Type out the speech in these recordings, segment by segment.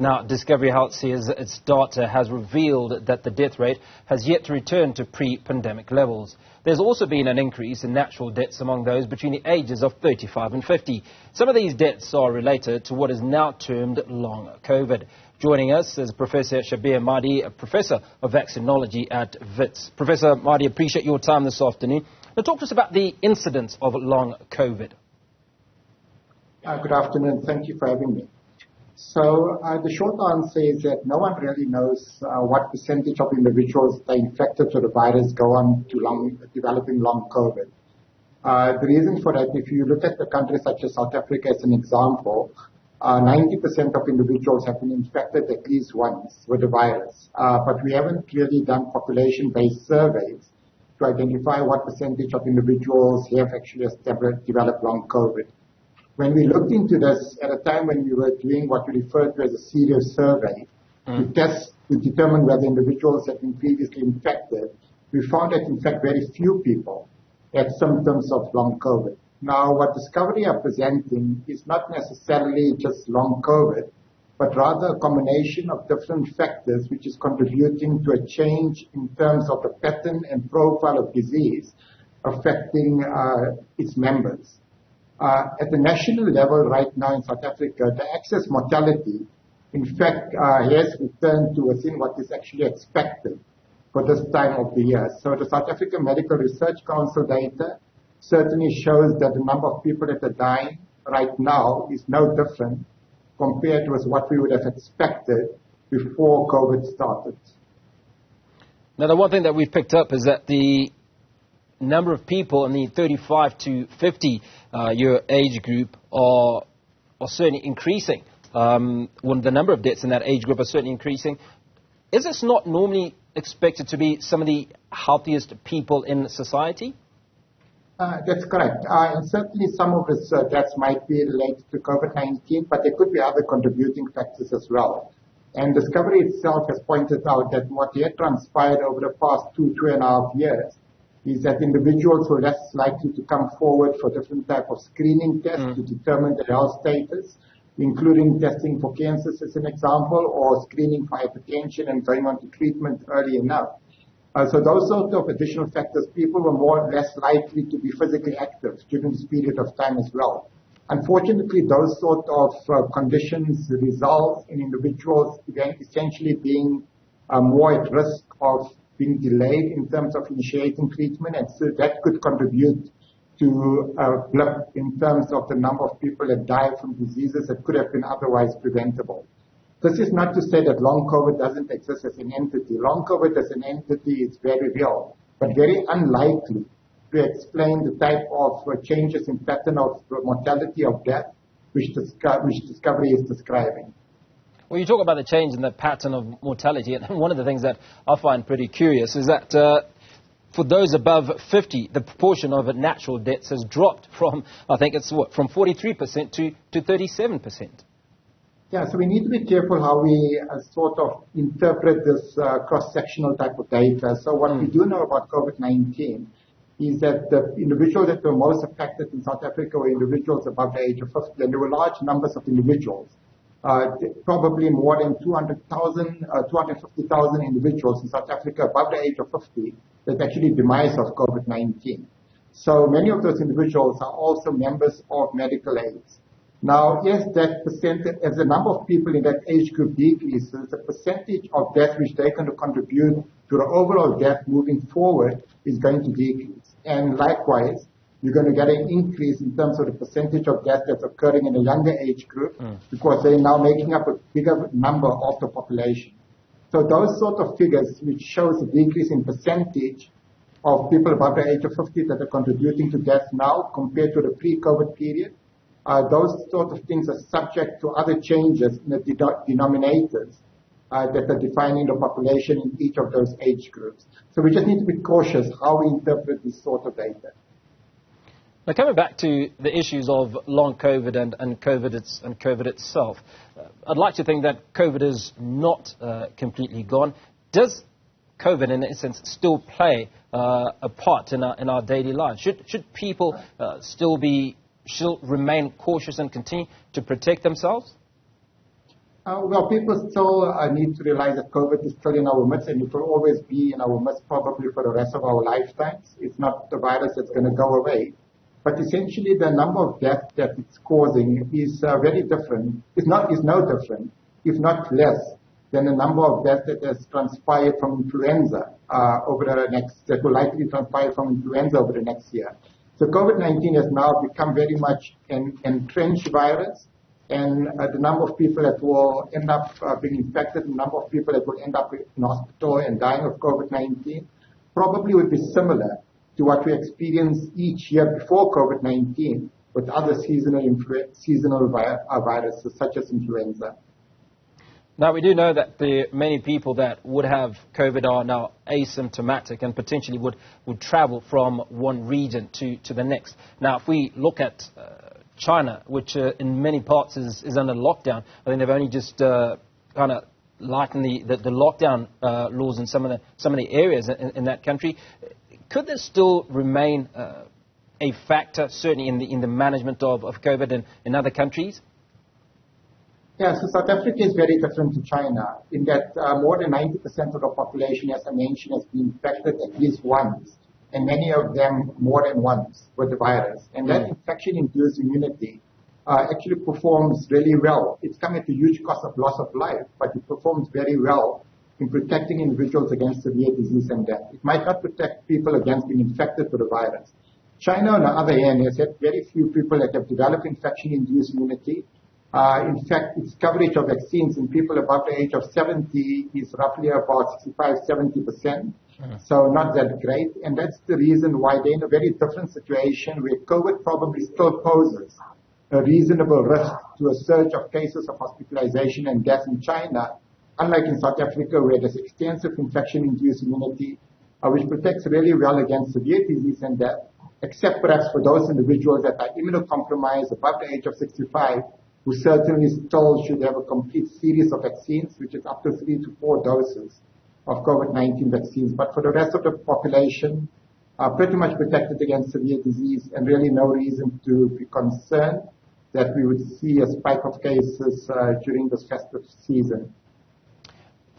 Now, Discovery Health says its data has revealed that the death rate has yet to return to pre-pandemic levels. There's also been an increase in natural deaths among those between the ages of 35 and 50. Some of these deaths are related to what is now termed long COVID. Joining us is Professor Shabir Madhi, a Professor of Vaccinology at Wits. Professor Madhi, appreciate your time this afternoon. Now, talk to us about the incidence of long COVID. Good afternoon. Thank you for having me. So the short answer is that no one really knows what percentage of individuals that are infected with the virus go on to developing long COVID. The reason for that, if you look at the countries such as South Africa as an example, 90% of individuals have been infected at least once with the virus. But we haven't clearly done population-based surveys to identify what percentage of individuals have actually developed long COVID. When we looked into this at a time when we were doing what we refer to as a serious survey to determine whether individuals had been previously infected, we found that in fact very few people had symptoms of long COVID. Now, what Discovery are presenting is not necessarily just long COVID, but rather a combination of different factors which is contributing to a change in terms of the pattern and profile of disease affecting its members. At the national level right now in South Africa, the excess mortality, in fact, has returned to within what is actually expected for this time of the year. So the South African Medical Research Council data certainly shows that the number of people that are dying right now is no different compared with what we would have expected before COVID started. Now, the one thing that we've picked up is that the number of people in the 35 to 50 year age group are certainly increasing. When the number of deaths in that age group are certainly increasing. Is this not normally expected to be some of the healthiest people in society? That's correct. And certainly some of these deaths might be related to COVID-19, but there could be other contributing factors as well. And Discovery itself has pointed out that what had transpired over the past 2.5 years is that individuals were less likely to come forward for different type of screening tests to determine their health status, including testing for cancers as an example, or screening for hypertension and going on to treatment early enough. So those sort of additional factors, people were more or less likely to be physically active during this period of time as well. Unfortunately, those sort of conditions result in individuals essentially being more at risk of being delayed in terms of initiating treatment, and so that could contribute to a blip in terms of the number of people that die from diseases that could have been otherwise preventable. This is not to say that long COVID doesn't exist as an entity. Long COVID as an entity is very real, but very unlikely to explain the type of changes in pattern of mortality of death which Discovery is describing. Well, you talk about the change in the pattern of mortality, and one of the things that I find pretty curious is that for those above 50, the proportion of natural deaths has dropped from, I think it's from 43% to 37%. Yeah, so we need to be careful how we sort of interpret this cross-sectional type of data. So what we do know about COVID-19 is that the individuals that were most affected in South Africa were individuals above the age of 50, and there were large numbers of individuals. Probably more than 250,000 individuals in South Africa above the age of 50 that actually demised of COVID-19. So many of those individuals are also members of medical aids. Now, yes, that percentage, as the number of people in that age group decreases, the percentage of death which they can contribute to the overall death moving forward is going to decrease. And likewise, you're going to get an increase in terms of the percentage of death that's occurring in a younger age group because they're now making up a bigger number of the population. So those sort of figures, which shows a decrease in percentage of people above the age of 50 that are contributing to death now compared to the pre-COVID period, those sort of things are subject to other changes in the denominators that are defining the population in each of those age groups. So we just need to be cautious how we interpret this sort of data. Now, coming back to the issues of long COVID and COVID itself, I'd like to think that COVID is not completely gone. Does COVID, in essence, still play a part in our daily lives? Should people still remain cautious and continue to protect themselves? Well, people still need to realize that COVID is still in our midst, and it will always be in our midst probably for the rest of our lifetimes. It's not the virus that's going to go away. But essentially, the number of deaths that it's causing is very different. It's no different, if not less, than the number of deaths that has transpired from influenza that will likely transpire from influenza over the next year. So COVID-19 has now become very much an entrenched virus. And the number of people that will end up being infected, the number of people that will end up in hospital and dying of COVID-19 probably would be similar to what we experienced each year before COVID-19 with other seasonal viruses such as influenza. Now, we do know that many people that would have COVID are now asymptomatic and potentially would travel from one region to the next. Now, if we look at China, which in many parts is under lockdown, I think they've only just kind of lightened the lockdown laws in some of the areas in that country. Could there still remain a factor, certainly in the management of COVID in other countries? Yeah, so South Africa is very different to China in that more than 90% of the population, as I mentioned, has been infected at least once, and many of them more than once with the virus. And that infection-induced immunity actually performs really well. It's come at a huge cost of loss of life, but it performs very well in protecting individuals against severe disease and death. It might not protect people against being infected with the virus. China, on the other hand, has had very few people that have developed infection-induced immunity. In fact, its coverage of vaccines in people above the age of 70 is roughly about 65-70%. So not that great. And that's the reason why they're in a very different situation where COVID probably still poses a reasonable risk to a surge of cases of hospitalization and death in China, unlike in South Africa where there's extensive infection-induced immunity, which protects really well against severe disease and death, except perhaps for those individuals that are immunocompromised above the age of 65, who certainly still should have a complete series of vaccines, which is up to 3 to 4 doses of COVID-19 vaccines. But for the rest of the population, pretty much protected against severe disease and really no reason to be concerned that we would see a spike of cases during this festive season.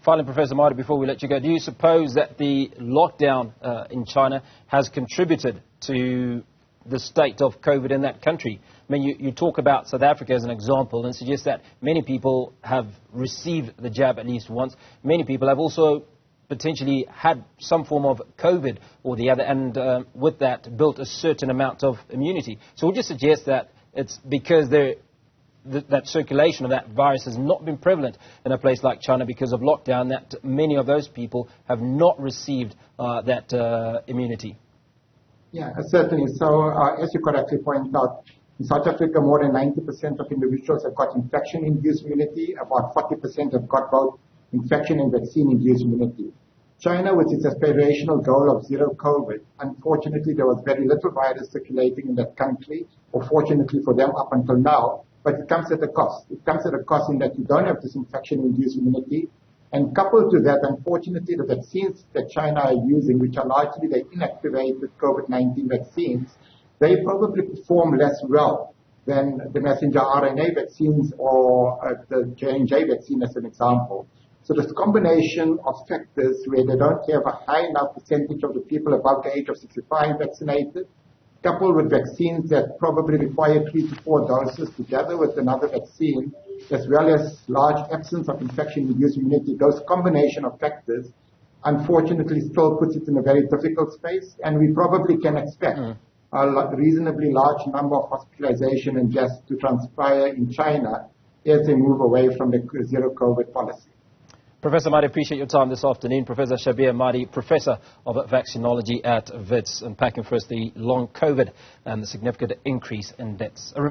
Finally, Professor Madhi, before we let you go, do you suppose that the lockdown in China has contributed to the state of COVID in that country? I mean, you talk about South Africa as an example and suggest that many people have received the jab at least once. Many people have also potentially had some form of COVID or the other, and with that built a certain amount of immunity. So would you suggest that it's because that circulation of that virus has not been prevalent in a place like China because of lockdown, that many of those people have not received that immunity? Yeah, certainly. So as you correctly pointed out, in South Africa, more than 90% of individuals have got infection-induced immunity. About 40% have got both infection and vaccine-induced immunity. China, with its aspirational goal of zero COVID, unfortunately, there was very little virus circulating in that country, or fortunately for them up until now, but it comes at a cost. It comes at a cost in that you don't have this infection-induced immunity. And coupled to that, unfortunately, the vaccines that China are using, which are largely the inactivated COVID-19 vaccines, they probably perform less well than the messenger RNA vaccines or the J&J vaccine as an example. So this combination of factors where they don't have a high enough percentage of the people above the age of 65 vaccinated, coupled with vaccines that probably require 3 to 4 doses together with another vaccine, as well as large absence of infection-induced immunity, those combination of factors, unfortunately, still puts it in a very difficult space, and we probably can expect a reasonably large number of hospitalization and deaths to transpire in China as they move away from the zero COVID policy. Professor Madhi, appreciate your time this afternoon. Professor Shabir Madhi, Professor of Vaccinology at Wits, unpacking for us the long COVID and the significant increase in deaths.